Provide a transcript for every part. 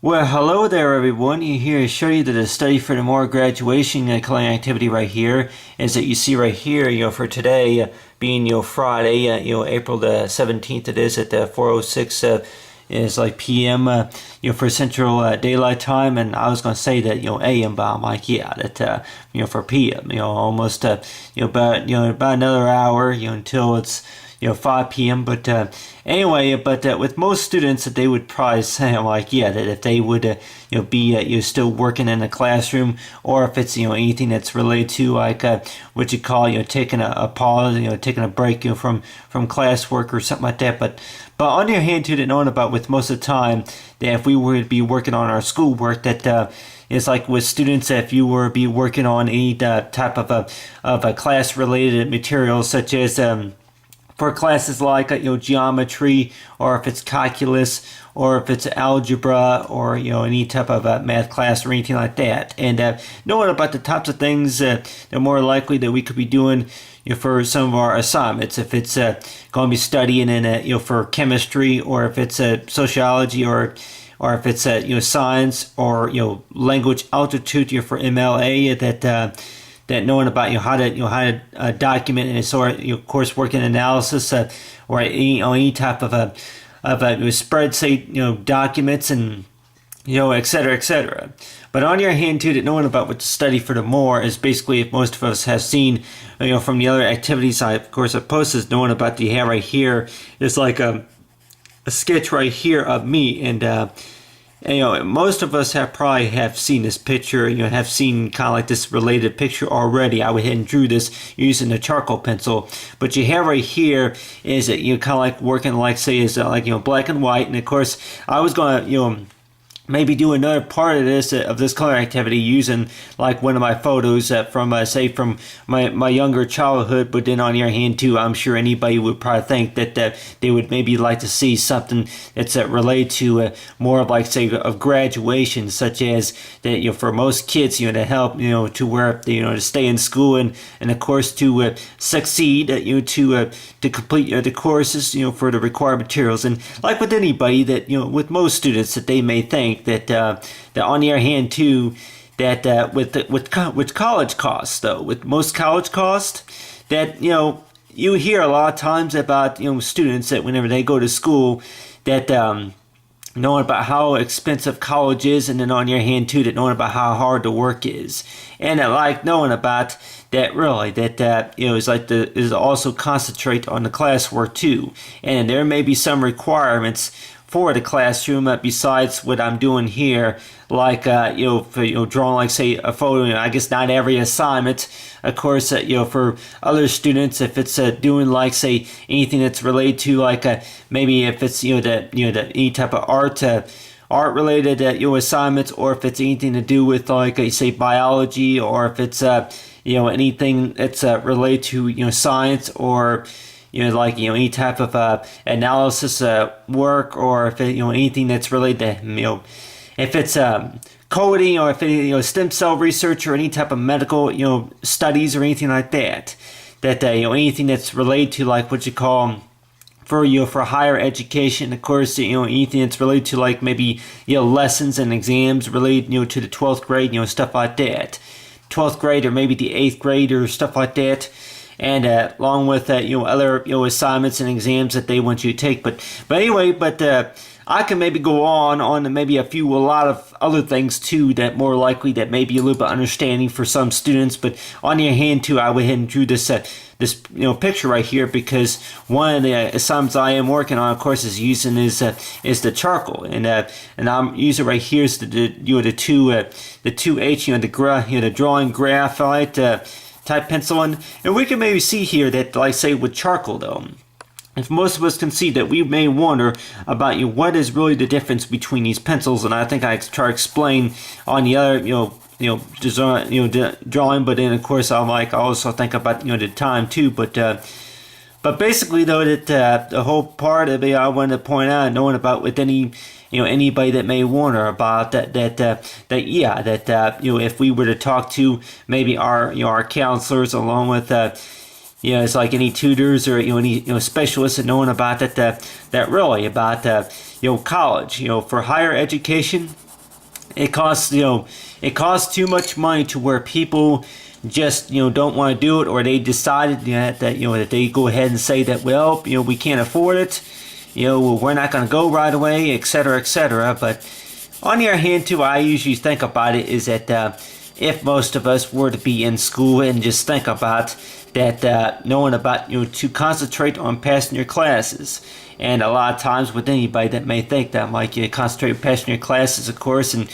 Well, hello there, everyone. You here to show you that the study for the more graduation coloring activity right here is that you see right here, for today being, Friday, April the 17th, it is at 4:06 is like p.m. For Central Daylight Time, and I was going to say that a.m., but I'm like, yeah, that for p.m. Almost about another hour until it's 5 p.m. But anyway, with most students, that they would probably say, like, yeah, that if they would, be still working in the classroom, or if it's anything that's related to like what you call taking a pause, taking a break from classwork or something like that. But on the other hand, too, that knowing about with most of the time that if we were to be working on our schoolwork, that it's like with students, if you were to be working on any type of a class related material, such as for classes like geometry, or if it's calculus, or if it's algebra, or any type of math class or anything like that, and knowing about the types of things that are more likely that we could be doing for some of our assignments, if it's going to be studying in for chemistry, or if it's sociology, or if it's science, or language altitude for MLA, that knowing about how to document and sort of coursework and analysis, or any type of a spread, say documents, and et cetera, et cetera. But on your hand too, that knowing about what to study for the more is basically, if most of us have seen from the other activities I of course have posted, knowing about the hand right here is like a sketch right here of me, and most of us probably have seen this picture, have seen kind of like this related picture already. I went ahead and drew this using a charcoal pencil. But you have right here is that kind of like working like, say, is like black and white. And of course, I was going to maybe do another part of this color activity using like one of my photos from say from my younger childhood. But then on the other hand too, I'm sure anybody would probably think that they would maybe like to see something that's related to more of like, say, of graduation, such as that for most kids to help to where to stay in school, and of course to succeed to complete the courses for the required materials. And like with anybody, that with most students, that they may think that on the other hand too, that with college costs, though, with most college costs, that you hear a lot of times about students that whenever they go to school, that knowing about how expensive college is, and then on your hand too, that knowing about how hard the work is, and that like knowing about that really that is like is also concentrate on the classwork too, and there may be some requirements for the classroom besides what I'm doing here, like for drawing, like, say, a photo. I guess not every assignment, of course, for other students, if it's doing like, say, anything that's related to like maybe if it's the any type of art related assignments, or if it's anything to do with like say biology, or if it's anything that's related to science, or like any type of analysis work, or if it, anything that's related to if it's coding, or if it stem cell research, or any type of medical studies, or anything like that. That anything that's related to like what you call for higher education, of course, anything that's related to like maybe lessons and exams related to the 12th grade, stuff like that. 12th grade, or maybe the 8th grade, or stuff like that. And along with other assignments and exams that they want you to take. But anyway, I can maybe go on maybe a lot of other things too, that more likely that may be a little bit understanding for some students. But on the other hand too, I went ahead and drew this picture right here, because one of the assignments I am working on, of course, is using is the charcoal, and I'm using right here is the 2H, the drawing graphite type pencil, and we can maybe see here that, like, say, with charcoal, though, if most of us can see that, we may wonder about what is really the difference between these pencils. And I think I try to explain on the other design, drawing, but then of course I also think about the time too. But basically, though, that the whole part of it I wanted to point out, knowing about with anybody that may wonder about that if we were to talk to maybe our counselors, along with it's like any tutors, or any specialists, and knowing about that really about college, for higher education, it costs, it costs too much money to where people just, don't want to do it, or they decided that they go ahead and say that, well, we can't afford it, we're not going to go right away, etc., etc. But on the other hand, too, I usually think about it is that if most of us were to be in school and just think about that, knowing about, to concentrate on passing your classes. And a lot of times with anybody that may think that, like, you concentrate on passing your classes, of course, and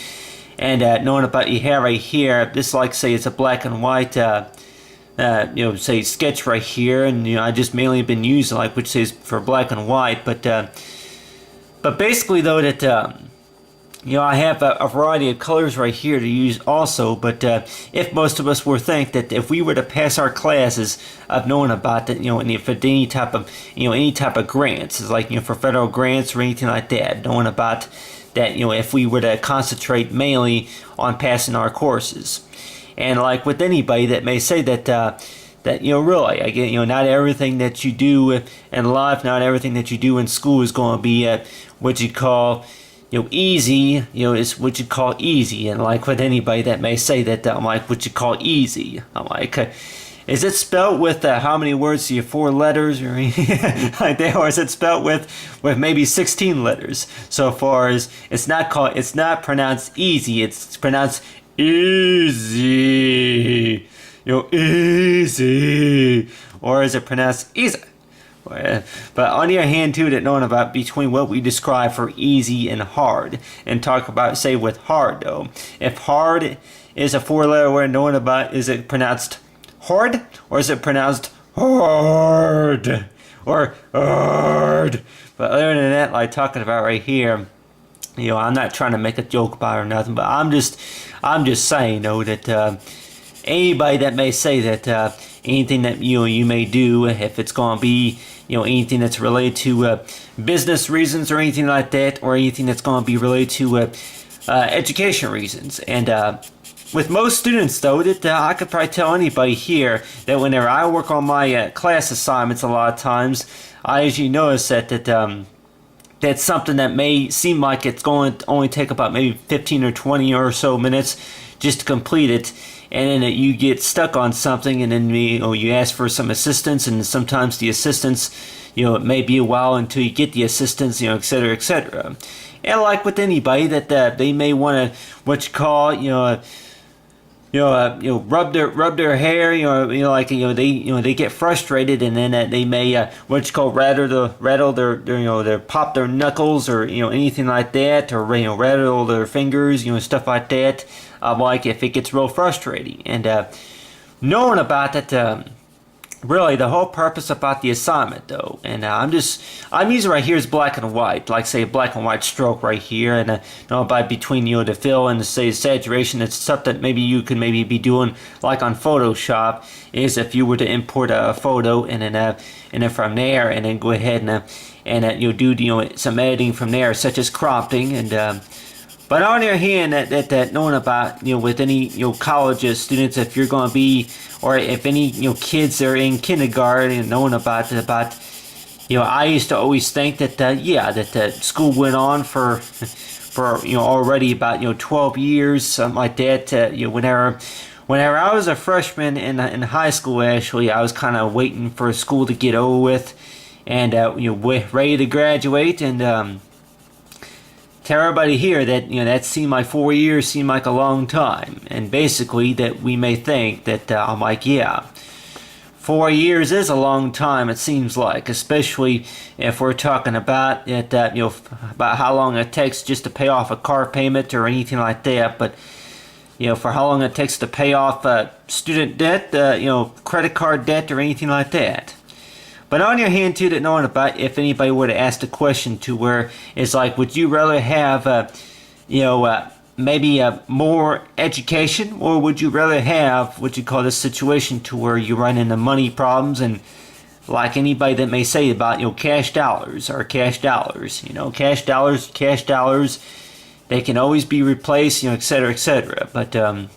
knowing about your hair right here, this, like, say, it's a black and white, say, sketch right here, and, I just mainly been using, like, which says for black and white, but basically, though, that, I have a variety of colors right here to use also, but if most of us were think that if we were to pass our classes of knowing about that, and if any type of, any type of grants, it's like, for federal grants or anything like that, knowing about that, if we were to concentrate mainly on passing our courses. And like with anybody that may say that, really, I get, not everything that you do in life, not everything that you do in school is going to be what you call, easy, is what you call easy. And like with anybody that may say that, I'm like, what you call easy. I'm like, is it spelled with how many words? Do you 4 letters or anything like that, or is it spelled with maybe 16 letters? So far as it's not pronounced easy, it's pronounced easy. Easy, or is it pronounced easy? But on the other hand, too, that knowing about between what we describe for easy and hard, and talk about, say, with hard, though. If hard is a 4-letter word, knowing about, is it pronounced hard, or is it pronounced hard, or hard? But other than that, like talking about right here, I'm not trying to make a joke about it or nothing, but I'm just saying, though, that anybody that may say that anything that you may do, if it's going to be anything that's related to business reasons or anything like that, or anything that's going to be related to education reasons. And with most students, though, that I could probably tell anybody here that whenever I work on my class assignments, a lot of times I usually notice that that's something that may seem like it's going to only take about maybe 15 or 20 or so minutes just to complete it, and then you get stuck on something, and then you ask for some assistance, and sometimes the assistance, it may be a while until you get the assistance, etc., etc. And like with anybody that they may want to what you call rub their hair, they get frustrated, and then they may what you call rattle their pop their knuckles, or anything like that, or rattle their fingers, stuff like that. Like if it gets real frustrating, and knowing about that, really the whole purpose about the assignment, though, and I'm using right here is black and white, like say a black and white stroke right here, and by between the fill and the say saturation, it's stuff that maybe you could maybe be doing like on Photoshop, is if you were to import a photo and then from there, and then go ahead and do some editing from there, such as cropping, and but on the other hand, that knowing about with any college students, if you're going to be, or if any kids are in kindergarten, and knowing about I used to always think that school went on for already about 12 years, something like that. Whenever I was a freshman in high school, actually, I was kind of waiting for school to get over with, and ready to graduate, and tell everybody here that that seemed like 4 years seemed like a long time, and basically that we may think that I'm like, 4 years is a long time, it seems like, especially if we're talking about it, about how long it takes just to pay off a car payment or anything like that. But for how long it takes to pay off student debt, credit card debt, or anything like that. But on your hand, too, that knowing about if anybody were to ask the question to where it's like, would you rather have, maybe more education, or would you rather have what you call this situation to where you run into money problems, and like anybody that may say about, cash dollars, cash dollars, they can always be replaced, etc., etc. But on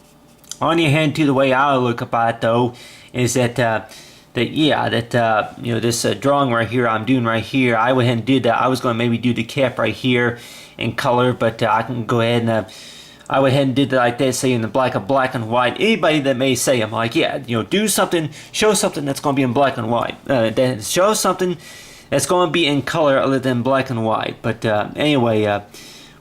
your hand, too, the way I look about it, though, is that this drawing right here I'm doing right here, I went ahead and did that. I was going to maybe do the cap right here in color, but I can go ahead and I went ahead and did it like that, say in the black and white. Anybody that may say, I'm like, yeah, do something, show something that's going to be in black and white. Then show something that's going to be in color other than black and white. But anyway,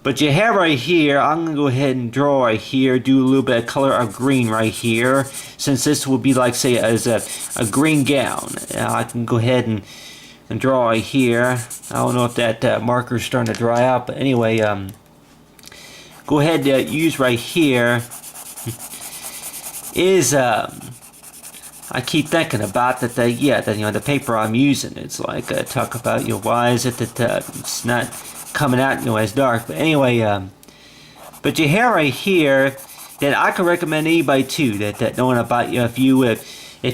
but you have right here, I'm going to go ahead and draw right here, do a little bit of color of green right here, since this would be like, say, as a green gown. I can go ahead and draw right here. I don't know if that marker's starting to dry out, but anyway, go ahead and use right here is I keep thinking about that the paper I'm using, it's like talk about why is it that it's not coming out as dark. But anyway, but you have right here that I can recommend anybody too that knowing about if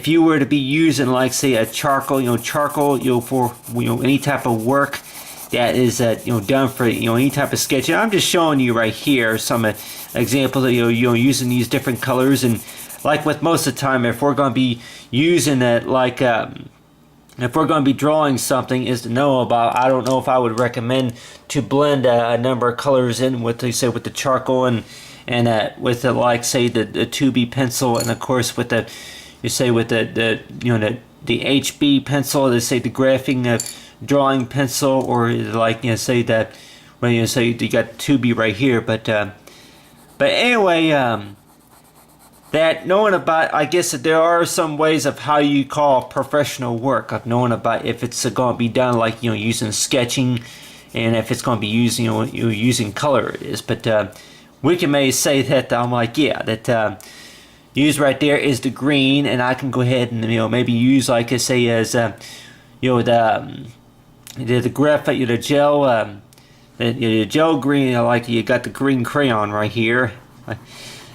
you were to be using like say a charcoal for any type of work that is done for any type of sketching. I'm just showing you right here some examples of using these different colors. And like with most of the time, if we're going to be using it, like if we're going to be drawing something, is to know about. I don't know if I would recommend to blend a number of colors in with, say, with the charcoal and with the, like say the 2B pencil, and of course with the with the HB pencil, they say the graphing drawing pencil, or like say that when you say you got 2B right here. But anyway, that knowing about, I guess that there are some ways of how you call professional work, of knowing about if it's going to be done like using sketching, and if it's going to be using using color it is. But we can maybe say that I'm like, yeah, that use right there is the green, and I can go ahead and maybe use like I say as the graphite, the gel, the gel green, like you got the green crayon right here.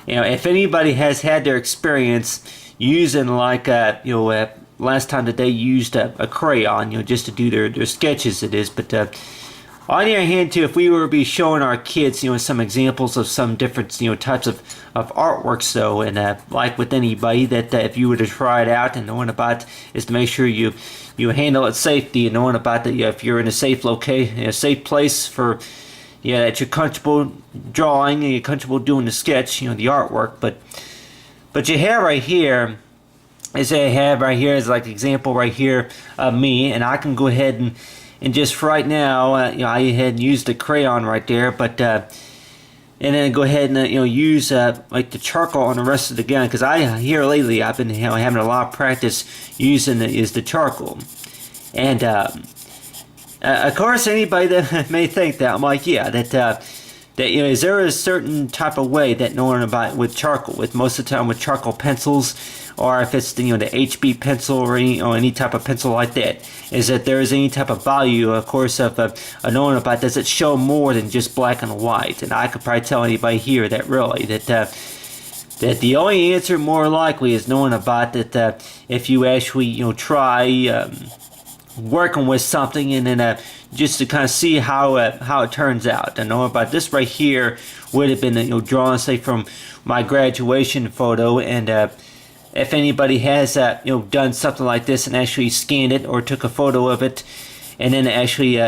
If anybody has had their experience using like last time that they used a crayon, just to do their sketches, it is. But on the other hand too, if we were to be showing our kids, some examples of some different, types of artworks though, and like with anybody, that if you were to try it out, and knowing about is to make sure you handle it safely, and knowing about that if you're in a safe location, a safe place for that you're comfortable drawing and you're comfortable doing the sketch, the artwork. But you have right here is like example right here of me, and I can go ahead and just right now I had used the crayon right there, but and then go ahead and use like the charcoal on the rest of the gun, because here lately I've been having a lot of practice using the charcoal. And of course, anybody that may think that, I'm like, yeah, that is there a certain type of way that knowing about with charcoal, with most of the time with charcoal pencils, or if it's the HB pencil or any type of pencil like that, is that there is any type of value, of course, of knowing about, does it show more than just black and white? And I could probably tell anybody here that really that the only answer more likely is knowing about that if you actually try working with something, and then just to kind of see how it turns out. And know about this right here would have been drawn, say, from my graduation photo. And if anybody has done something like this and actually scanned it or took a photo of it, and then actually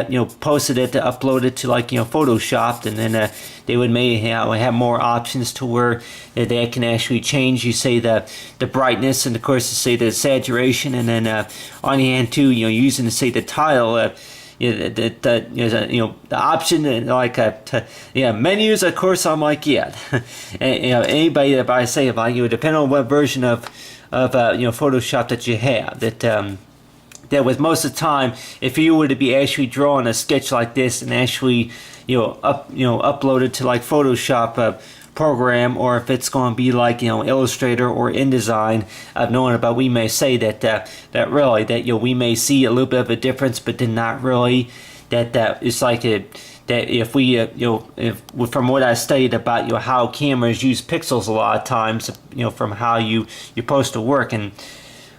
posted it, upload it to like Photoshop, and then they would maybe have more options to where they can actually change, say, the brightness, and of course to say the saturation, and then on the hand too, using to say the tile, the option, and like menus, of course. I'm like, yeah, and, anybody that I say about depending on what version of Photoshop that you have, that with most of the time, if you were to be actually drawing a sketch like this and actually upload it to like Photoshop program, or if it's going to be like Illustrator or InDesign, of knowing about, we may say that really that we may see a little bit of a difference, but then not really. That it's like that if we if from what I studied about how cameras use pixels a lot of times, from how you're supposed to work. And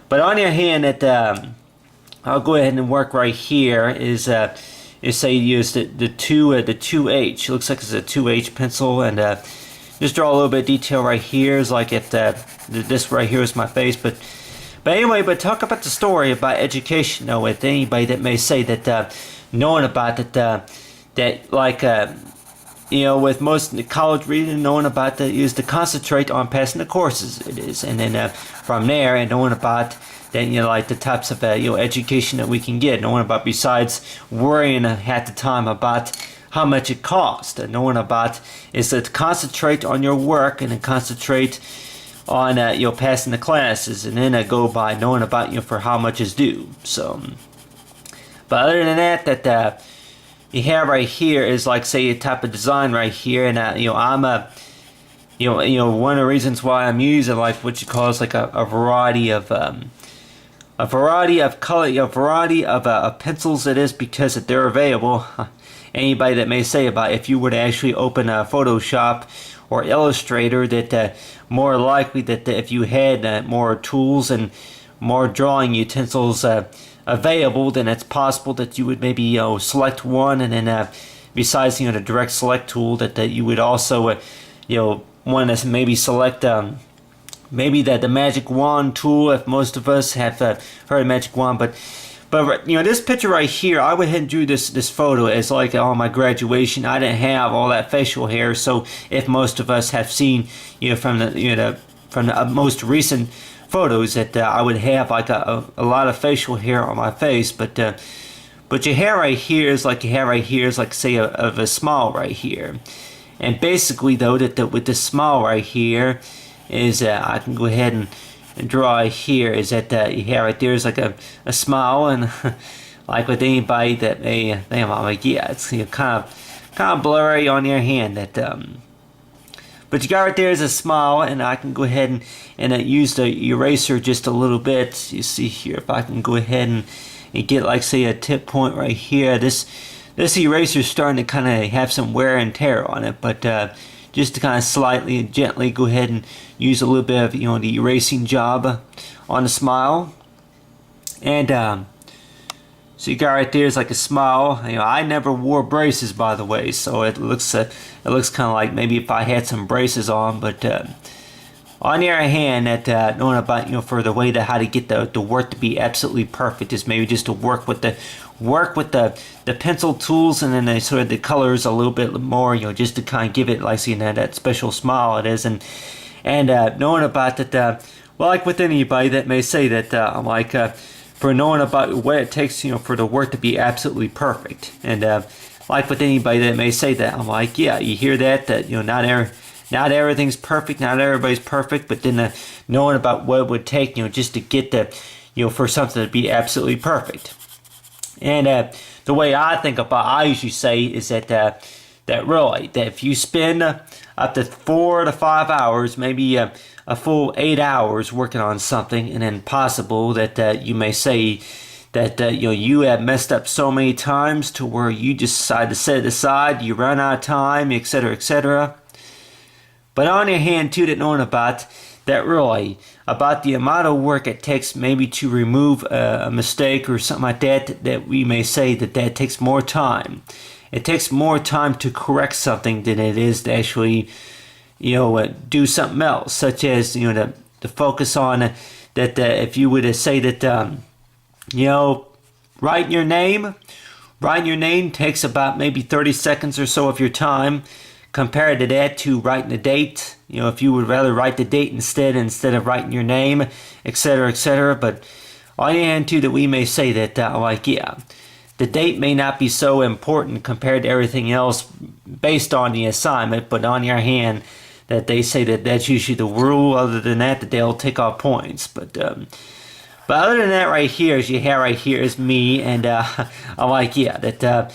but on the other hand, that I'll go ahead and work right here is say use the 2H. It looks like it's a 2H pencil, and just draw a little bit of detail right here. Is like if this right here is my face. But anyway, but talk about the story about education though, with anybody that may say that knowing about that like with most college reading, knowing about is to concentrate on passing the courses. It is, and then from there, and knowing about then like the types of education that we can get, knowing about besides worrying at the time about how much it costs, and knowing about is to concentrate on your work and then concentrate on passing the classes, and then go by knowing about for how much is due. So, but other than that, you have right here is like say a type of design right here, and I'm a one of the reasons why I'm using like what you call is like a variety of color, a variety of pencils. It is because that they're available. Anybody that may say about if you were to actually open a Photoshop or Illustrator, that more likely that if you had more tools and more drawing utensils available, then it's possible that you would maybe select one, and then besides the direct select tool, that you would also want to maybe select maybe the magic wand tool, if most of us have heard of magic wand. But this picture right here, I went ahead and drew this photo as like on my graduation. I didn't have all that facial hair, so if most of us have seen from the most recent photos that I would have like a lot of facial hair on my face, but your hair right here is like say of a smile right here. And basically though, that with this smile right here is I can go ahead and draw here is that your hair right there is like a smile, and like with anybody that may I'm like, yeah, it's kind of blurry on your hand, that but you got right there is a smile, and I can go ahead and use the eraser just a little bit. You see here, if I can go ahead and get like say a tip point right here, this eraser is starting to kind of have some wear and tear on it, but just to kind of slightly and gently go ahead and use a little bit of the erasing job on the smile. And so you got right there is like a smile. I never wore braces, by the way, so it looks kind of like maybe if I had some braces on. But on the other hand, that knowing about for the way how to get the work to be absolutely perfect is maybe just to work with the pencil tools, and then they sort of the colors a little bit more, just to kind of give it like that special smile it is, and knowing about that. Well, like with anybody that may say that I'm like. For knowing about what it takes, for the work to be absolutely perfect, and like with anybody that may say that, I'm like, yeah, you hear that not everything's perfect, not everybody's perfect, but then knowing about what it would take, just to get for something to be absolutely perfect. And the way I usually say is that really, that if you spend up to 4 to 5 hours, maybe a full 8 hours working on something, and then possible that you may say that you have messed up so many times to where you just decide to set it aside, you run out of time, etc., etc. But on the other hand too, that knowing about that really about the amount of work it takes maybe to remove a mistake or something like that we may say that takes more time. It takes more time to correct something than it is to actually do something else, such as to focus on that if you were to say that writing your name takes about maybe 30 seconds or so of your time, compared to that to writing the date. If you would rather write the date instead of writing your name, etc., etc. But on the hand too, that we may say that like, yeah, the date may not be so important compared to everything else based on the assignment, but on your hand, that they say that that's usually the rule. Other than that they'll take off points. But other than that, right here, as you have right here, is me, and I'm like, yeah, that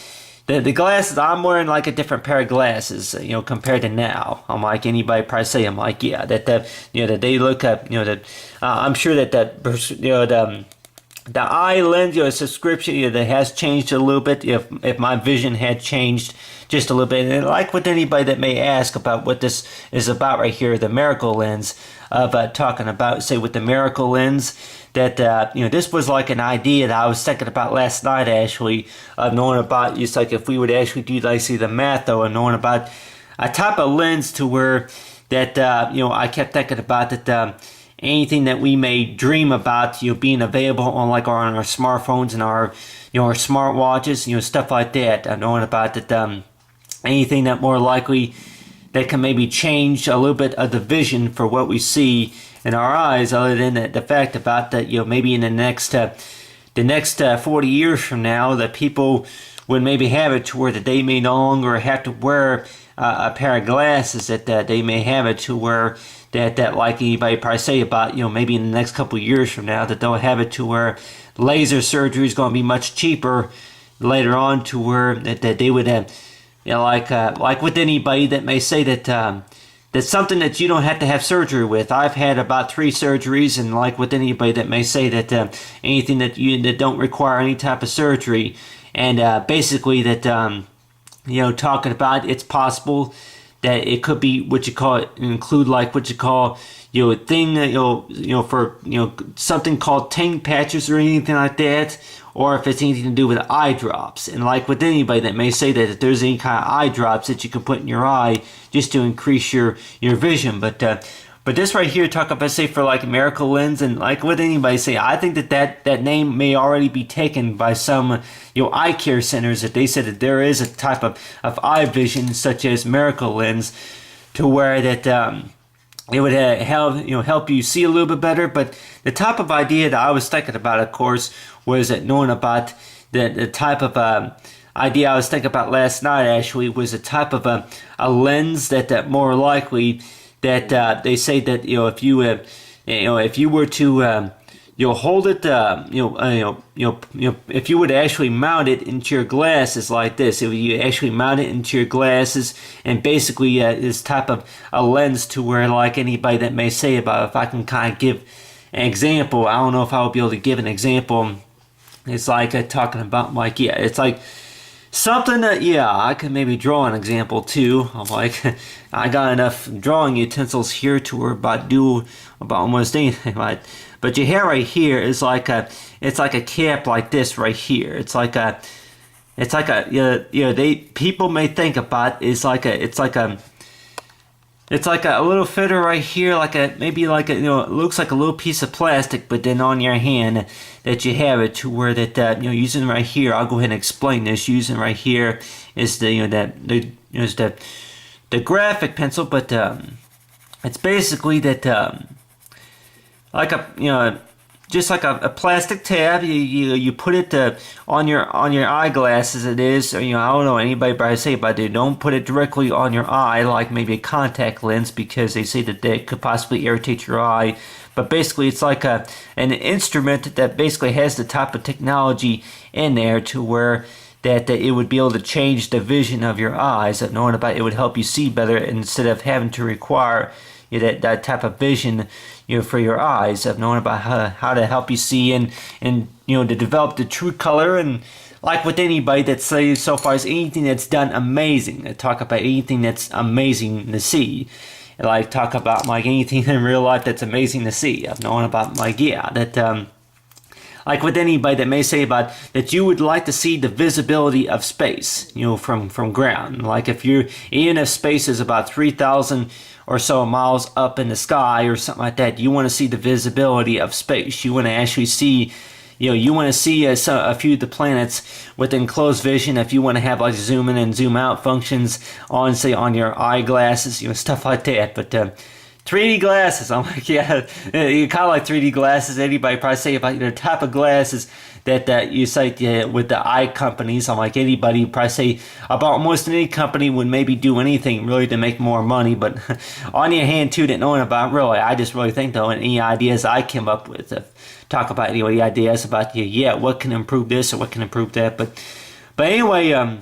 the glasses, I'm wearing like a different pair of glasses, compared to now. I'm like anybody probably say, I'm like, yeah, that that they look up, that I'm sure that the eye lens, subscription, that has changed a little bit. If my vision had changed just a little bit, and like with anybody that may ask about what this is about right here, the miracle lens, of talking about, say, with the miracle lens, that this was like an idea that I was thinking about last night, actually, of knowing about just like if we would actually do like see the math though, and knowing about a type of lens to where that I kept thinking about that. Anything that we may dream about, being available on like on our smartphones and our, our smartwatches, stuff like that. I'm knowing about that. anything that more likely that can maybe change a little bit of the vision for what we see in our eyes, other than the fact about that, maybe in the next 40 years from now, that people would maybe have it to where that they may no longer have to wear a pair of glasses, that they may have it to where that like anybody probably say about, maybe in the next couple of years from now, that they'll have it to where laser surgery is going to be much cheaper later on, to where that they would have, like with anybody that may say that that's something that you don't have to have surgery with. I've had about 3 surgeries, and like with anybody that may say that anything that don't require any type of surgery, and basically that talking about it's possible that it could be what you call include like what you call a thing for something called ting patches or anything like that, or if it's anything to do with eye drops. And like with anybody that may say that if there's any kind of eye drops that you can put in your eye just to increase your vision, but this right here, talk about say for like Miracle Lens, and like with anybody say, I think that name may already be taken by some eye care centers, that they said that there is a type of eye vision such as Miracle Lens, to where that it would help you see a little bit better. But the type of idea that I was thinking about, of course, was that knowing about the type of idea I was thinking about last night actually was a type of a lens that more likely that they say that if you were to hold it if you would actually mount it into your glasses like this, if you actually mount it into your glasses, and basically this type of a lens to where like anybody that may say about, if I can kind of give an example, I don't know if I would be able to give an example. It's like talking about like, it's like something that, I could maybe draw an example too. I'm like, I got enough drawing utensils here to where do about almost anything. But your hair right here is like it's like a cap like this right here. People may think about it's like a little fitter right here, it looks like a little piece of plastic, but then on your hand that you have it to where that using right here, I'll go ahead and explain this. Using right here is the graphic pencil, but it's basically that like just like a plastic tab. You put it on your eyeglasses. It is, I don't know anybody but I say about it. Don't put it directly on your eye like maybe a contact lens, because they say that could possibly irritate your eye. But basically, it's like an instrument that basically has the type of technology in there to where that it would be able to change the vision of your eyes. That knowing about it would help you see better instead of having to require that type of vision for your eyes, of knowing about how to help you see and to develop the true color. And like with anybody that says so far as anything that's done amazing, they talk about anything that's amazing to see, like talk about like anything in real life that's amazing to see. I've known about like like with anybody that may say about that you would like to see the visibility of space, from ground. Like if even if space is about 3,000 or so miles up in the sky or something like that, you want to see the visibility of space. You want to actually see, you want to see a few of the planets within close vision. If you want to have like zoom in and zoom out functions on, say, on your eyeglasses, stuff like that. But 3D glasses, I'm like, you kind of like 3D glasses. Anybody probably say about the type of glasses that you say with the eye companies. I'm like, anybody probably say about almost any company would maybe do anything really to make more money. But on your hand too, that knowing about really, I just really think though, and any ideas I came up with, talk about any ideas about what can improve this or what can improve that. But anyway,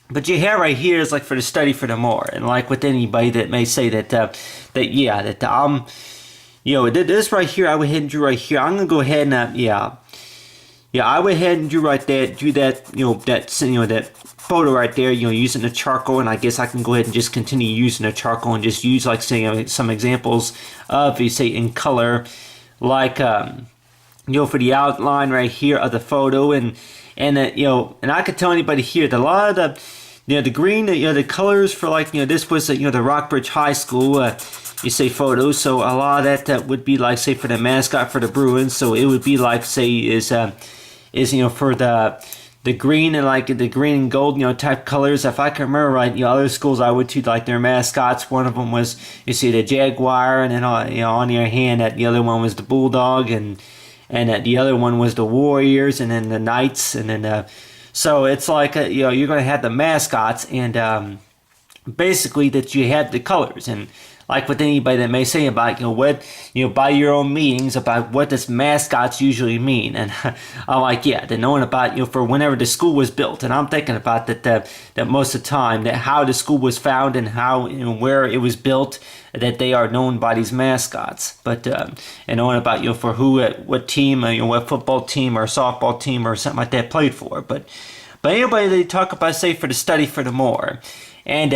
but your hair right here is like for the study for the more. And like with anybody that may say that this right here, I went ahead and drew right here. I'm gonna go ahead and I went ahead and drew that photo right there, using the charcoal. And I guess I can go ahead and just continue using the charcoal and just use like say some examples of, you say, in color, like for the outline right here of the photo. And I could tell anybody here that a lot of the green, the colors for like, this was the Rockbridge High School, you say photos. So a lot of that would be like, say, for the mascot for the Bruins. So it would be like, say, is for the green and like the green and gold, type colors. If I can remember right, other schools I went to, like their mascots, one of them was, you see, the Jaguar, and then on your hand, that the other one was the Bulldog, and the other one was the Warriors, and then the Knights, and then so it's like you're gonna have the mascots, and basically that you have the colors. And like with anybody that may say about what by your own meetings about what does mascots usually mean, and I'm like, yeah, they're knowing about for whenever the school was built. And I'm thinking about that most of the time, that how the school was found and how where it was built, that they are known by these mascots. But and knowing about for who, what team, what football team or softball team or something like that played for. But anybody, they talk about, say, for the study for the more. And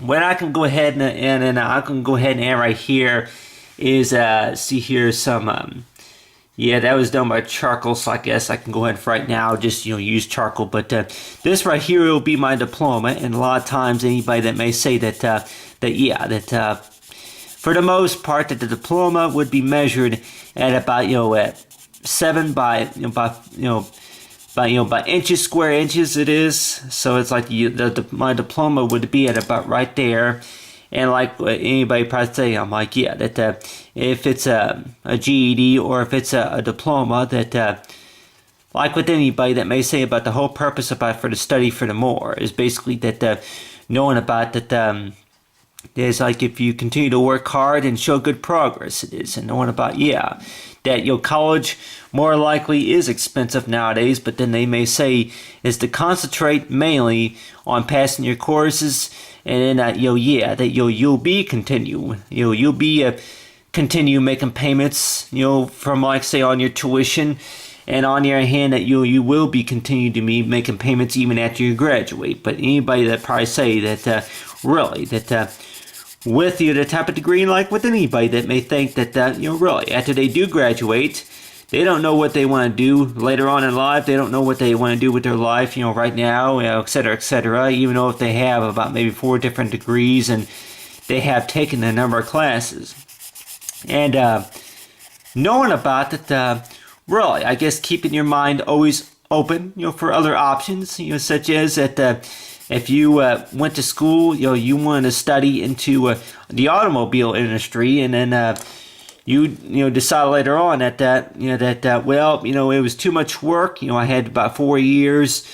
when I can go ahead and I can go ahead and add right here is see here some yeah, that was done by charcoal, so I guess I can go ahead and right now just use charcoal. But this right here will be my diploma, and a lot of times anybody that may say that for the most part that the diploma would be measured at about at 7 by by inches, square inches it is. So it's like my diploma would be at about right there. And like anybody probably say, I'm like, yeah, that if it's a GED or if it's a diploma, that like with anybody that may say about the whole purpose about for the study for the more is basically that knowing about that there's like if you continue to work hard and show good progress, it is. And knowing about, yeah, that college more likely is expensive nowadays, but then they may say is to concentrate mainly on passing your courses, and then you'll be continue making payments from like say on your tuition, and on your hand that you will be continue to be making payments even after you graduate. But anybody that probably say that really that with the type of degree, like with anybody that may think that really after they do graduate, they don't know what they want to do later on in life. They don't know what they want to do with their life, right now, et cetera, et cetera. Even though if they have about maybe 4 different degrees and they have taken a number of classes. And knowing about that, really, I guess keeping your mind always open, for other options, such as that if you went to school, you wanted to study into the automobile industry, and then you decide later on that well, it was too much work. I had about 4 years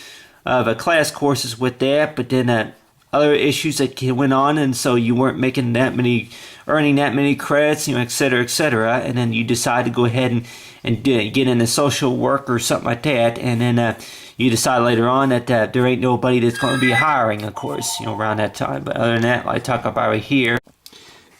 of class courses with that, but then other issues that went on, and so you weren't making earning that many credits, et cetera, et cetera. And then you decide to go ahead and get into social work or something like that, and then you decide later on that there ain't nobody that's going to be hiring, of course, around that time. But other than that, like I talk about right here,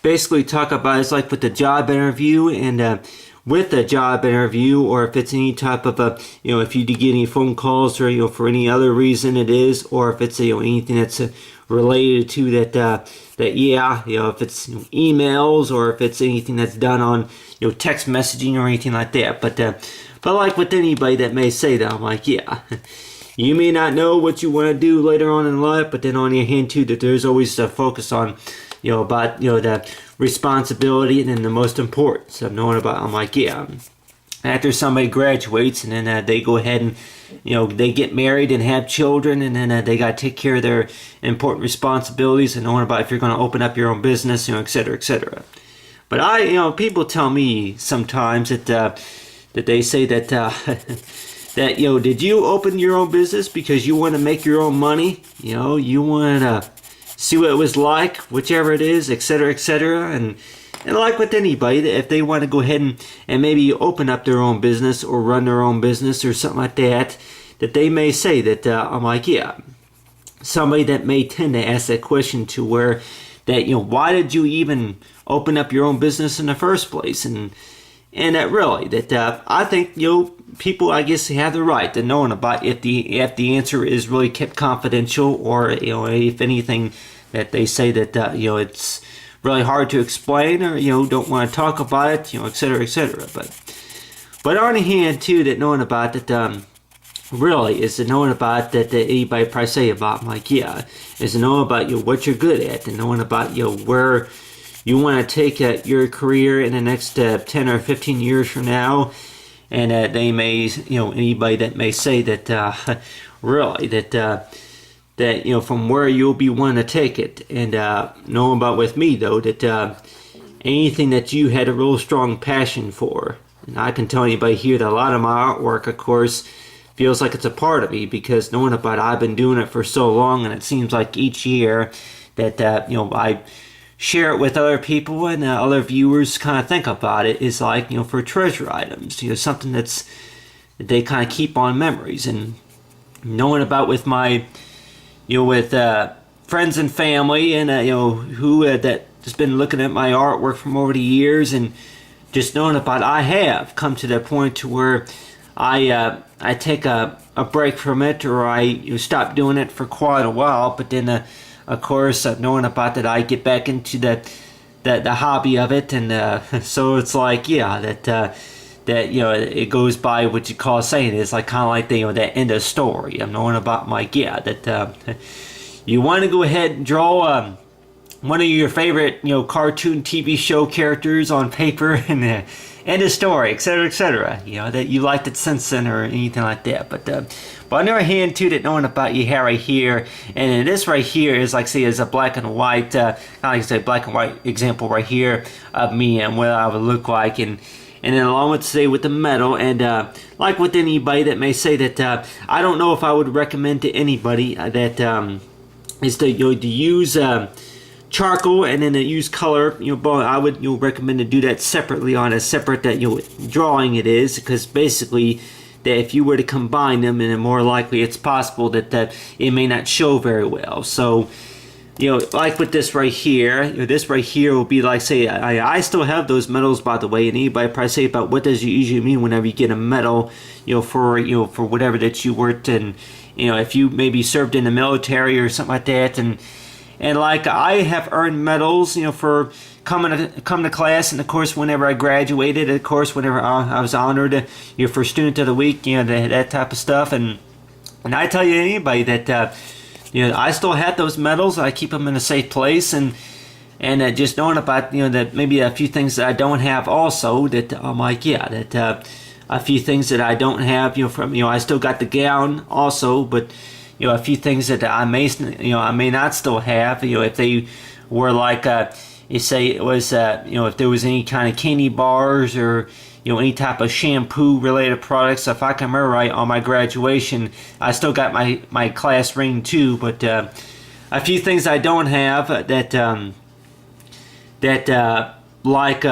basically talk about it's like with the job interview, and with the job interview, or if it's any type of if you get any phone calls or for any other reason it is, or if it's anything that's related to that if it's emails, or if it's anything that's done on text messaging or anything like that. But like with anybody that may say that, I'm like, yeah, you may not know what you want to do later on in life, but then on your hand too, that there's always a focus on about the responsibility, and then the most importance of knowing about. I'm like, yeah, after somebody graduates and then they go ahead and they get married and have children, and then they got to take care of their important responsibilities, and knowing about if you're going to open up your own business, et cetera, et cetera. But people tell me sometimes that they say that that did you open your own business because you want to make your own money, you want to see what it was like, whichever it is, et cetera, et cetera. And like with anybody, if they want to go ahead and maybe open up their own business or run their own business or something like that, that they may say that, I'm like, yeah, somebody that may tend to ask that question to where that, why did you even open up your own business in the first place? And that really, that I think, people, I guess, have the right to knowing about if the answer is really kept confidential, or, if anything that they say that, it's really hard to explain, or, don't want to talk about it, et cetera, et cetera. But on the hand, too, that knowing about that, really, is to knowing about that anybody probably say about, like, yeah, is to know about, what you're good at, and knowing about, where you want to take your career in the next 10 or 15 years from now, and they may, anybody that may say that really that from where you'll be wanting to take it, and knowing about with me though that anything that you had a real strong passion for, and I can tell anybody here that a lot of my artwork, of course, feels like it's a part of me, because knowing about it, I've been doing it for so long, and it seems like each year that I share it with other people, and other viewers kind of think about it is like for treasure items, something that they kind of keep on memories. And knowing about with my with friends and family, and who that has been looking at my artwork from over the years, and just knowing about I have come to that point to where I take a break from it, or I stop doing it for quite a while, but then of course knowing about that I get back into the hobby of it, and so it's like that it goes by what you call saying it's like kind of like that end of story. I'm knowing about my that you want to go ahead and draw one of your favorite cartoon TV show characters on paper, and end of story, etc., etc. That you liked it since then, or anything like that. But on the other hand too, that knowing about you have right here, and this right here is like say is a black and white kind of like say black and white example right here of me and what I would look like, and then along with say with the metal, and like with anybody that may say that I don't know if I would recommend to anybody that is to use charcoal and then use color. I would recommend to do that separately on a separate drawing it is, because basically that if you were to combine them, and more likely it's possible that it may not show very well. So like with this right here, this right here will be like say I still have those medals, by the way, and anybody probably say about what does it usually mean whenever you get a medal for whatever that you worked in, if you maybe served in the military or something like that, and like I have earned medals for coming to class, and of course whenever I graduated, of course whenever I was honored for student of the week, that type of stuff, and I tell you anybody that I still have those medals. I keep them in a safe place, and just knowing about that maybe a few things that I don't have also, that I'm like that a few things that I don't have from I still got the gown also, but a few things that I may not still have, if they were like you say it was if there was any kind of candy bars, or any type of shampoo related products. If I can remember right, on my graduation I still got my class ring too, but a few things I don't have like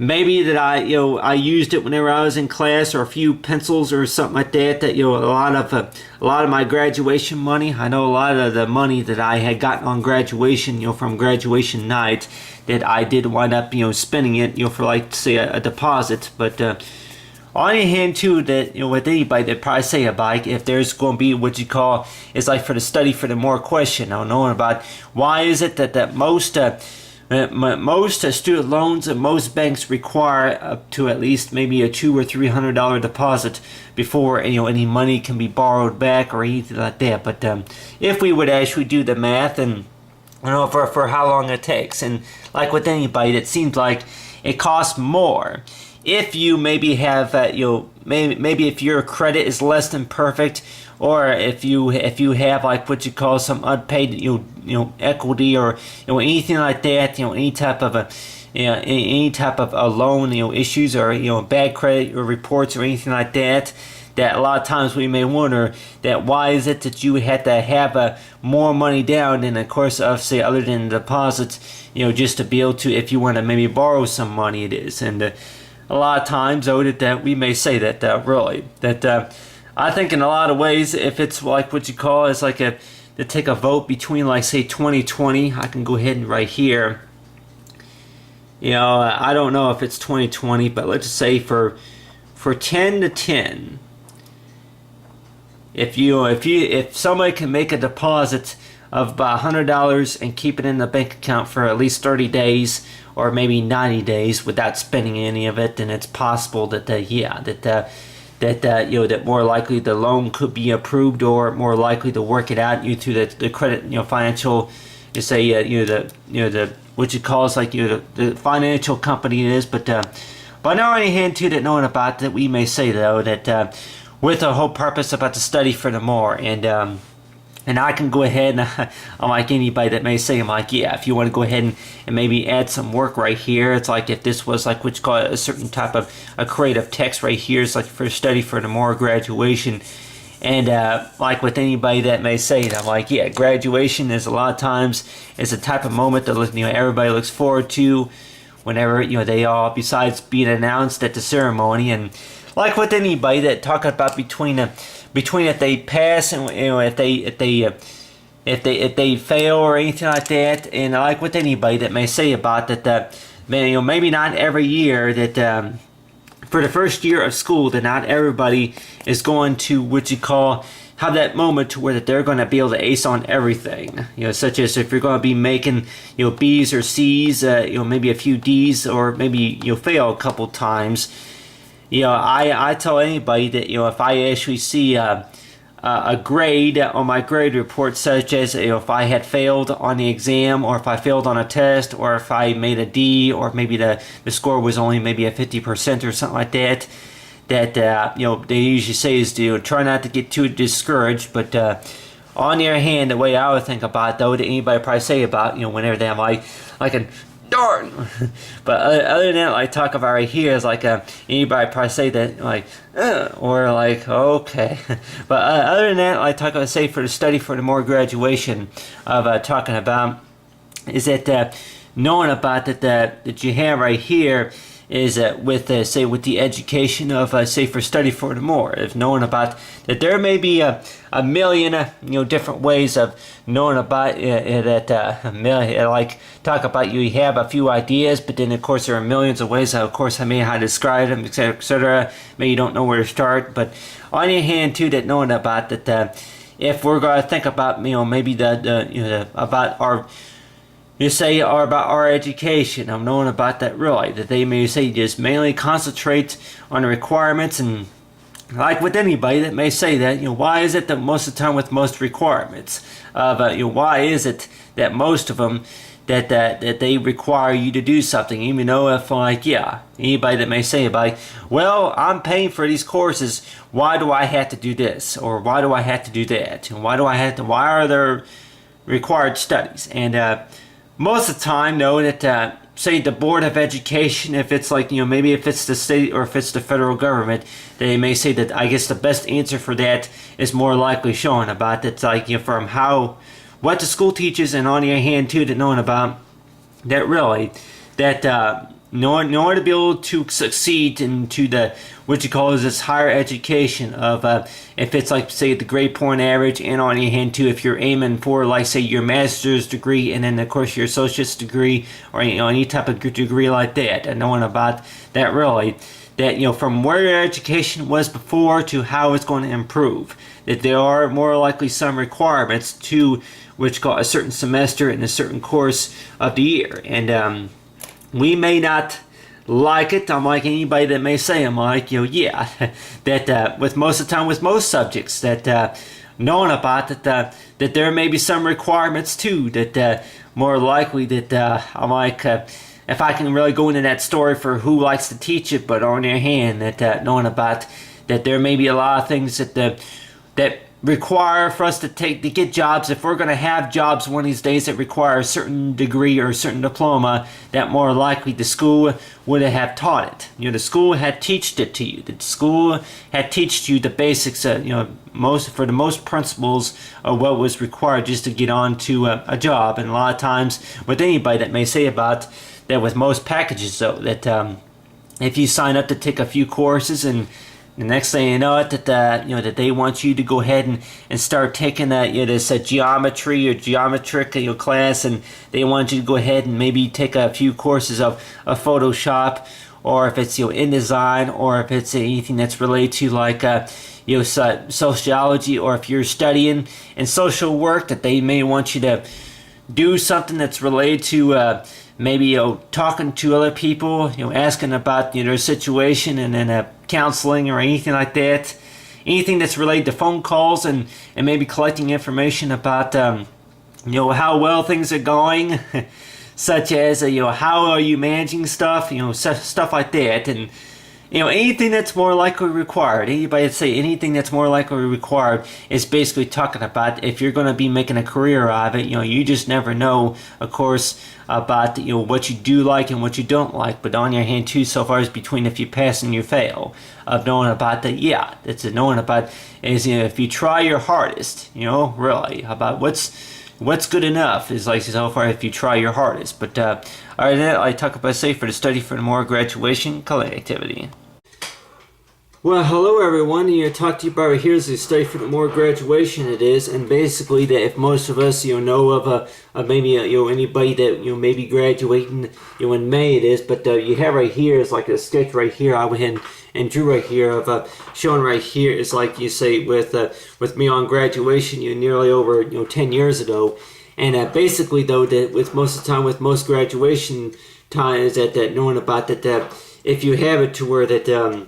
maybe that I used it whenever I was in class, or a few pencils or something like that. That a lot of my graduation money. I know a lot of the money that I had gotten on graduation, from graduation night, that I did wind up spending it for like say a deposit. But on the other hand too, that with anybody that probably say about if there's going to be what you call is like for the study for the more question, I knowing about why is it that most student loans and most banks require up to at least maybe a $200 or $300 deposit before any money can be borrowed back or anything like that. But if we would actually do the math, and for how long it takes, and like with anybody, it seems like it costs more if you maybe have maybe if your credit is less than perfect, or if you have like what you call some unpaid equity, or anything like that, any type of a loan issues, or bad credit or reports or anything like that, that a lot of times we may wonder that why is it that you had to have more money down than of course of say other than deposits, just to be able to, if you want to maybe borrow some money, it is. And a lot of times though that we may say that really that I think in a lot of ways, if it's like what you call is like to take a vote between like say 2020, I can go ahead and right here, I don't know if it's 2020, but let's say for 10 to 10, if somebody can make a deposit of about $100 and keep it in the bank account for at least 30 days or maybe 90 days without spending any of it, then it's possible that that more likely the loan could be approved, or more likely to work it out through the credit financial, you say the what you call is like the financial company it is. But But now on the hand too, that knowing about that, we may say though that with the whole purpose about the study for the more, and I can go ahead and I'm like anybody that may say, I'm like, yeah, if you want to go ahead and maybe add some work right here, it's like if this was like what you call a certain type of a creative text right here, it's like for study for the more graduation. And like with anybody that may say it, I'm like, yeah, graduation is a lot of times is a type of moment that everybody looks forward to whenever they all, besides being announced at the ceremony. And like with anybody that talking about between if they pass and if they fail or anything like that, and like with anybody that may say about that, maybe not every year that. For the first year of school, that not everybody is going to what you call have that moment to where that they're going to be able to ace on everything. Such as if you're going to be making B's or C's, maybe a few D's, or maybe you'll fail a couple times. I tell anybody that if I actually see a grade on my grade report, such as if I had failed on the exam, or if I failed on a test, or if I made a D, or maybe the score was only maybe a 50% or something like that, that they usually say is to try not to get too discouraged. But on the other hand, the way I would think about it, though, that anybody probably say about whenever they're like a darn. But other than that, like talk about right here is like anybody probably say that like or like okay. But other than that, like talk about say for the study for the more graduation of talking about is that knowing about that you have right here is with say with the education of say for study for the more, if knowing about that there may be a million different ways of knowing about that like talk about you have a few ideas, but then of course there are millions of ways of course I may how to describe them, etc. Maybe you don't know where to start. But on your hand too, that knowing about that if we're going to think about maybe about our or about our education, I'm knowing about that really, that they may say just mainly concentrate on the requirements. And like with anybody that may say that, why is it that most of the time with most requirements, why is it that most of them that they require you to do something, even though if like, yeah, anybody that may say about, well, I'm paying for these courses, why do I have to do this? Or why do I have to do that? And why are there required studies? And most of the time, though, that say the Board of Education, if it's like maybe if it's the state or if it's the federal government, they may say that I guess the best answer for that is more likely showing about that's like from what the school teaches, and on the other hand too, that knowing about that really that in order to be able to succeed into the what you call is this higher education of if it's like say the grade point average, and on the other hand too, if you're aiming for like say your master's degree and then of course your associate's degree or any type of degree like that, and knowing about that really that from where your education was before to how it's going to improve, that there are more likely some requirements to which call a certain semester and a certain course of the year. And we may not like it. I'm like anybody that may say, I'm like, yeah, that with most of the time with most subjects, that knowing about that there may be some requirements too, that more likely that I'm like, if I can really go into that story for who likes to teach it, but on the other hand, that knowing about that there may be a lot of things that require for us to get jobs. If we're going to have jobs one of these days that require a certain degree or a certain diploma, that more likely the school would have taught it. The school had taught it to you. The school had taught you the basics, for the most principles of what was required just to get on to a job. And a lot of times with anybody that may say about that with most packages though, that if you sign up to take a few courses and the next thing you know, that they want you to go ahead and start taking this geometry or geometric class, and they want you to go ahead and maybe take a few courses of Photoshop, or if it's InDesign, or if it's anything that's related to like sociology, or if you're studying in social work, that they may want you to do something that's related to maybe talking to other people, asking about their situation, and then counseling or anything like that. Anything that's related to phone calls and maybe collecting information about how well things are going. such as how are you managing stuff, stuff like that. And anything that's more likely required, anybody that say anything that's more likely required is basically talking about if you're going to be making a career out of it. You just never know, of course, about what you do like and what you don't like. But on your hand too, so far as between if you pass and you fail, of knowing about that. Yeah, it's knowing about is if you try your hardest, really about what's good enough is like so far if you try your hardest. But all right, then I talk about say for the study for the more graduation coloring activity. Well, hello everyone. Talk to you about here's the study for the more graduation it is, and basically that if most of us know of maybe anybody that maybe graduating in May it is, but you have right here is like a sketch right here. I went ahead and drew right here of showing right here is like you say with me on graduation nearly over 10 years ago, and basically though that with most of the time with most graduation time is that knowing about that if you have it to where that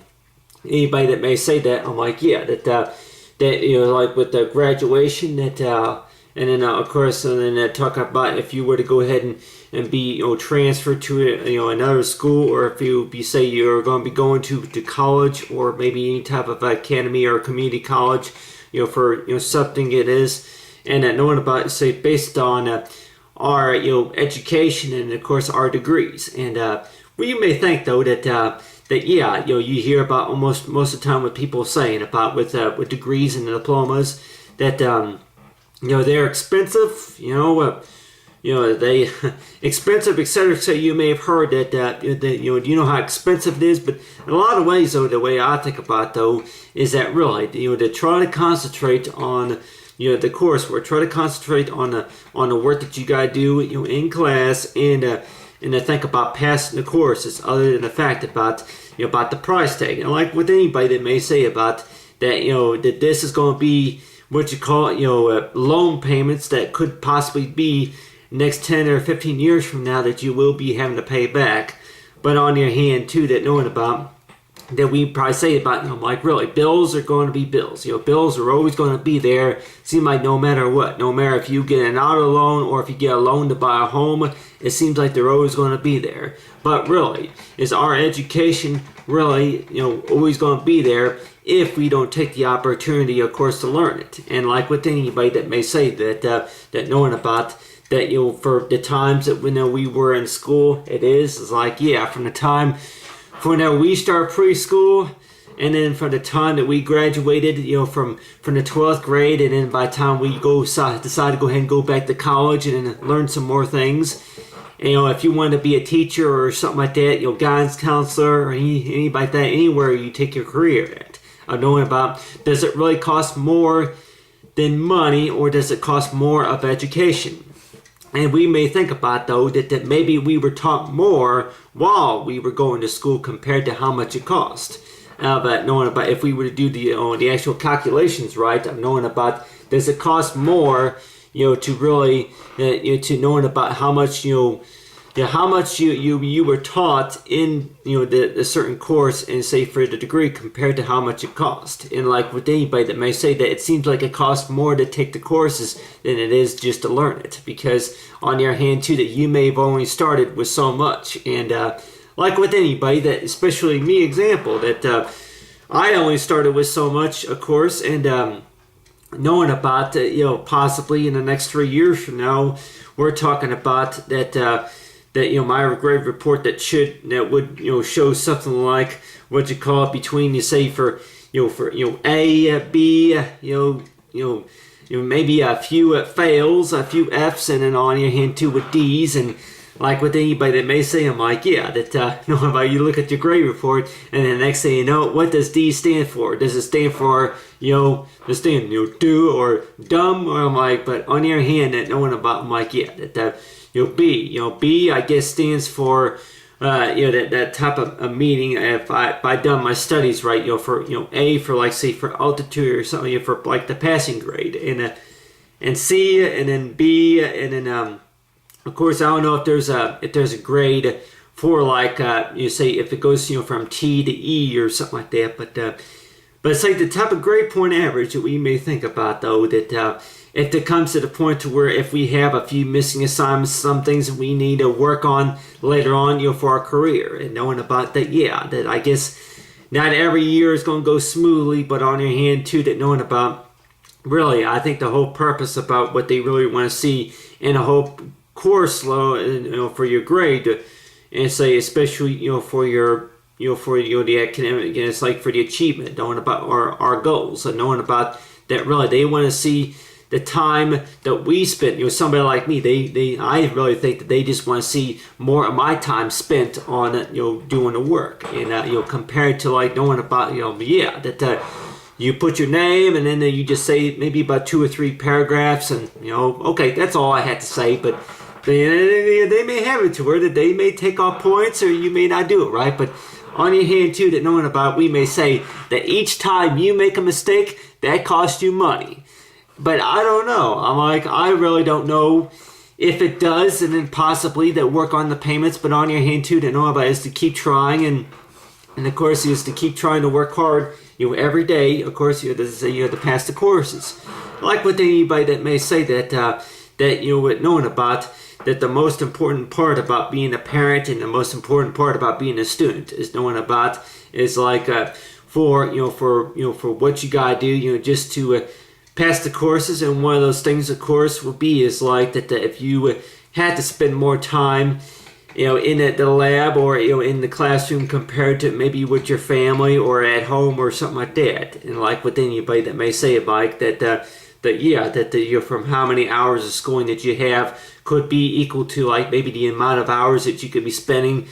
anybody that may say that, I'm like, yeah, that like with the graduation that, and then of course, and then talk about if you were to go ahead and be transferred to another school, or if you say you're going to be going to college, or maybe any type of academy or community college, for something it is, and knowing about say based on our education and of course our degrees, and well, you may think though that yeah, you hear about almost most of the time what people saying about with degrees and diplomas that they're expensive, they expensive, etc. So you may have heard that you know how expensive it is, but in a lot of ways though, the way I think about though is that really to try to concentrate on the coursework, try to concentrate on the work that you gotta do in class, and to think about passing the courses, other than the fact about about the price tag. And like with anybody that may say about that that this is going to be what you call loan payments that could possibly be next 10 or 15 years from now that you will be having to pay back. But on your hand too, that knowing about that we probably say about like really bills are going to be bills. Bills are always going to be there. Seems like no matter what, no matter if you get an auto loan or if you get a loan to buy a home, it seems like they're always going to be there. But really, is our education really always going to be there if we don't take the opportunity, of course, to learn it? And like with anybody that may say that that knowing about that for the times that we were in school, it is like yeah, from the time whenever we start preschool, and then from the time that we graduated, from the 12th grade, and then by the time we decide to go ahead and go back to college and then learn some more things. And, if you want to be a teacher or something like that, guidance counselor or anybody like that, anywhere you take your career at, knowing about does it really cost more than money, or does it cost more of education? And we may think about though that maybe we were taught more while we were going to school compared to how much it cost. But knowing about if we were to do the actual calculations right, of knowing about does it cost more, to really to knowing about how much how much you were taught in the certain course and say for the degree compared to how much it cost. And like with anybody that may say that it seems like it costs more to take the courses than it is just to learn it, because on your hand too that you may have only started with so much. And like with anybody that, especially me example, that I only started with so much, of course, and knowing about possibly in the next 3 years from now we're talking about that my grade report that would show something like what you call it between say for A, B, maybe a few fails, a few F's, and then on your hand too with D's. And like with anybody that may say, I'm like, yeah, that you look at your grade report, and then the next thing you know, what does D stand for? Does it stand for do or dumb? Or I'm like, but on your hand, that knowing about, I'm like, yeah, that B, B I guess stands for that type of a meeting. If I done my studies right, for A for like say for altitude or something, for like the passing grade, and C, and then B, and then of course I don't know if there's a grade for like say if it goes from T to E or something like that, but it's like the type of grade point average that we may think about though that if it comes to the point to where if we have a few missing assignments, some things that we need to work on later on, for our career, and knowing about that, that I guess not every year is going to go smoothly, but on your hand too, that knowing about really, I think the whole purpose about what they really want to see in a whole course, for your grade, and say especially for your for the academic, it's like for the achievement, knowing about our goals, and knowing about that really they want to see the time that we spent. Somebody like me, I really think that they just want to see more of my time spent on doing the work, and compared to like knowing about that you put your name and then you just say maybe about 2 or 3 paragraphs, and okay, that's all I had to say, but they may have it to where that they may take off points or you may not do it right, but on your hand too, that knowing about, we may say that each time you make a mistake, that costs you money. But I don't know. I really don't know if it does, and then possibly that work on the payments. But on your hand too, to know about is to keep trying, and of course is to keep trying to work hard. Every day. Of course, you have to pass the courses. Like with anybody that may say that with knowing about that the most important part about being a parent and the most important part about being a student is knowing about is like for what you gotta do. Just to pass the courses, and one of those things, of course, would be is like that if you had to spend more time, in the lab or in the classroom compared to maybe with your family or at home or something like that, and like with anybody that may say like that from how many hours of schooling that you have could be equal to like maybe the amount of hours that you could be spending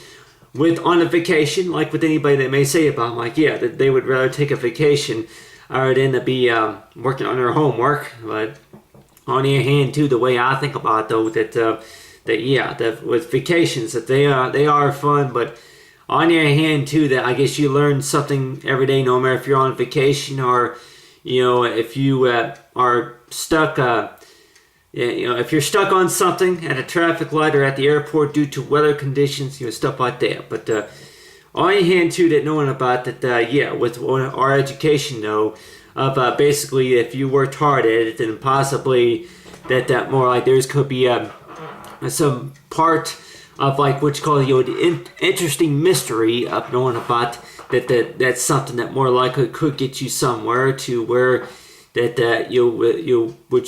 on a vacation, like with anybody that may say about like that they would rather take a vacation or than to be working on their homework. But on the other hand too, the way I think about it, though, that with vacations, that they are fun, but on the other hand too, that I guess you learn something every day, no matter if you're on vacation or if you are stuck. If you're stuck on something at a traffic light or at the airport due to weather conditions, stuff like that. But on the hand too, that knowing about that, with our education though, of basically if you worked hard at it, then possibly that more like there's could be some part of like what you call the interesting mystery of knowing about that's something that more likely could get you somewhere to where that you would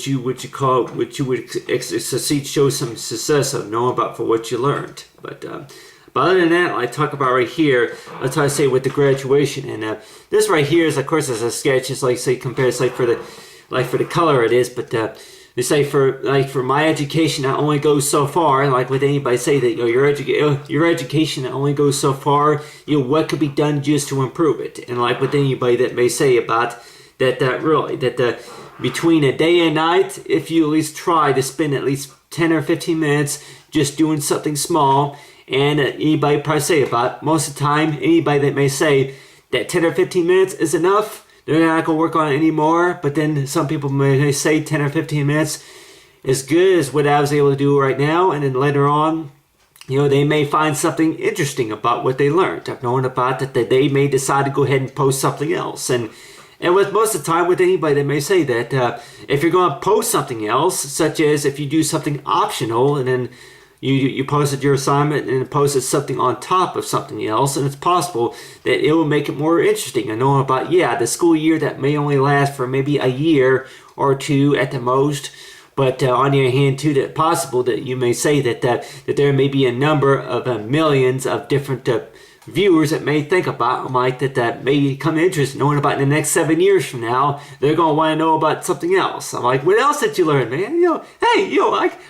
succeed, show some success of knowing about for what you learned. But other than that, I talk about right here, that's how I say with the graduation, and this right here is of course is a sketch. It's like say compared like for the color it is, but they say for my education that only goes so far. Like with anybody say that your education that only goes so far. What could be done just to improve it, and like with anybody that may say about that really that between a day and night, if you at least try to spend at least 10 or 15 minutes just doing something small, and anybody probably say about most of the time, anybody that may say that 10 or 15 minutes is enough, they're not going to work on it anymore. But then some people may say 10 or 15 minutes is good as what I was able to do right now, and then later on, they may find something interesting about what they learned. I've known about that they may decide to go ahead and post something else. And with most of the time, with anybody that may say that if you're going to post something else, such as if you do something optional and then you posted your assignment and posted something on top of something else, and it's possible that it will make it more interesting. I know about the school year that may only last for maybe a year or two at the most. But on the other hand, too, that possible that you may say that there may be a number of millions of different viewers that may think about them like that may become interested knowing about in the next 7 years from now, they're going to want to know about something else. I'm like, what else did you learn, man? Hey,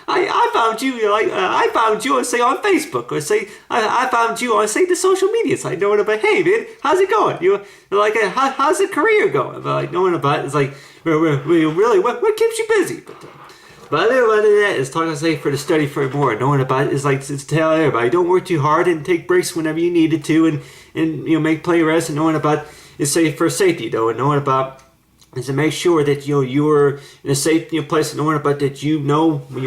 I found you, I found you on, say, on Facebook, or say, I found you on, say, the social media site, knowing about, hey, man, how's it going? How's the career going? But like, knowing about it, it's like, really, what keeps you busy? But other than that, it's talking, say, for the study for more. Knowing about it is like to tell everybody, don't work too hard and take breaks whenever you needed to, and make play rest. And knowing about is say for safety though, and knowing about is to make sure that you're in a safe place, and knowing about that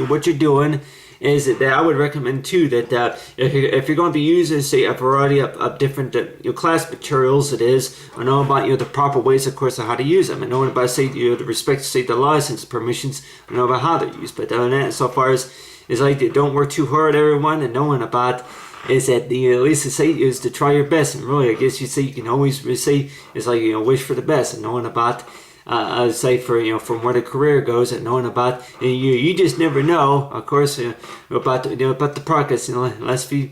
what you're doing, is that I would recommend too that if you're going to be using, say, a variety of different class materials, it is, I know about the proper ways, of course, of how to use them. I know about, say, the respect to, say, the license permissions. I know about how they're used, but so far as is like, don't work too hard, everyone, and knowing about is that at least to say is to try your best, and really, I guess you say you can always say is like wish for the best, and knowing about say for from where the career goes, and knowing about you just never know, of course, about the progress. Let's say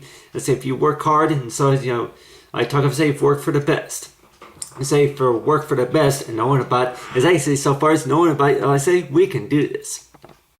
if you work hard, and so I talk of say work for the best. Say for work for the best, and knowing about as I say so far as knowing about I say we can do this.